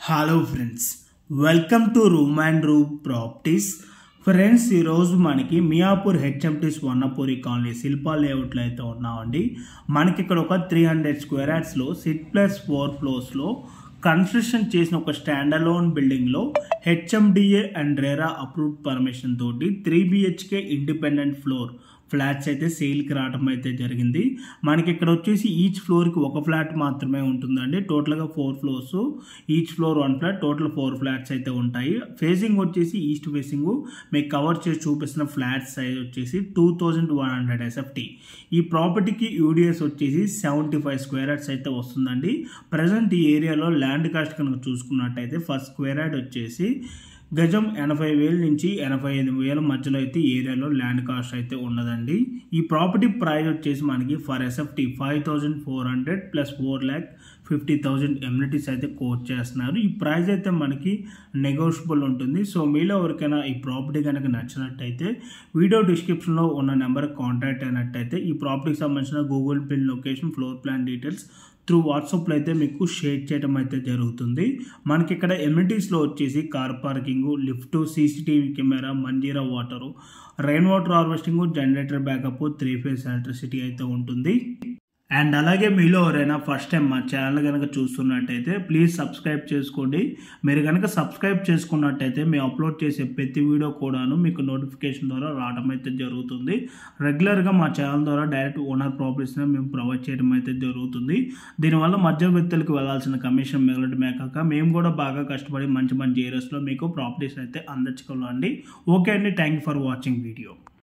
Hello friends, welcome to room and room properties. Friends, ఈరోజు మనకి Miyapur HMT Swarnapuri colony Shilpa లేఅవుట్లో అయితే ఉన్నామండి. మనకి ఇక్కడ ఒక 300 స్క్వేర్ యార్డ్స్లో 6+4 ఫ్లోర్స్లో కన్స్ట్రక్షన్ చేసిన ఒక స్టాండ్ అలోన్ బిల్డింగ్లో HMDA and RERA approved permission తోటి 3 BHK ఇండిపెండెంట్ ఫ్లాట్స్ అయితే సేల్కి రావడం అయితే జరిగింది. మనకి ఇక్కడ వచ్చేసి ఈచ్ ఫ్లోర్కి ఒక ఫ్లాట్ మాత్రమే ఉంటుందండి. టోటల్గా 4 floors, each floor 1 flat, total 4 flats అయితే ఉంటాయి. ఫేసింగ్ వచ్చేసి ఈస్ట్ ఫేసింగ్. మీకు కవర్ చేసి చూపిస్తున్న ఫ్లాట్ సైజ్ వచ్చేసి 2100 SFT. ఈ ప్రాపర్టీకి యూడిఎస్ వచ్చేసి 75 స్క్వేర్ యార్డ్స్ అయితే వస్తుందండి. ప్రజెంట్ ఈ ఏరియాలో ల్యాండ్ కాస్ట్ కనుక చూసుకున్నట్టయితే ఫస్ట్ స్క్వేర్ యార్డ్ వచ్చేసి గజం 80,000 నుంచి 85,000 మధ్యలో అయితే ఏరియాలో ల్యాండ్ కాస్ట్ అయితే ఉన్నదండి. ఈ ప్రాపర్టీ ప్రైస్ వచ్చేసి మనకి ఫర్ SFT 5,400 ప్లస్ 4,50,000 ఎమ్యూనిటీస్ అయితే కోట్ చేస్తున్నారు. ఈ ప్రైస్ అయితే మనకి నెగోషియబుల్ ఉంటుంది. సో మీలో ఎవరికైనా ఈ ప్రాపర్టీ కనుక నచ్చినట్టయితే వీడియో డిస్క్రిప్షన్లో ఉన్న నెంబర్కి కాంటాక్ట్ అయినట్టయితే ఈ ప్రాపర్టీకి సంబంధించిన Google pay location, floor plan details through వాట్సాప్లో అయితే మీకు షేర్ చేయడం అయితే జరుగుతుంది. మనకి ఇక్కడ ఎమ్యూనిటీస్లో వచ్చేసి car parking, lift, CCTV camera, Manjira water, rain water harvesting, generator backup, 3 phase electricity అయితే ఉంటుంది. అండ్ అలాగే మీలో ఎవరైనా ఫస్ట్ టైం మా ఛానల్ కనుక చూస్తున్నట్టయితే ప్లీజ్ సబ్స్క్రైబ్ చేసుకోండి. మీరు కనుక సబ్స్క్రైబ్ చేసుకున్నట్టయితే మేము అప్లోడ్ చేసే ప్రతి వీడియో కూడాను మీకు నోటిఫికేషన్ ద్వారా రావడం అయితే జరుగుతుంది. రెగ్యులర్గా మా ఛానల్ ద్వారా డైరెక్ట్ ఓనర్ ప్రాపర్టీస్ని మేము ప్రొవైడ్ చేయడం అయితే జరుగుతుంది. దీనివల్ల మధ్యవర్తులకు వెళ్ళాల్సిన కమిషన్ మిగలడమే కాక మేము కూడా బాగా కష్టపడి మంచి ఏరియాస్లో మీకు ప్రాపర్టీస్ అయితే అందించగలండి. ఓకే అండి, thank you for watching video.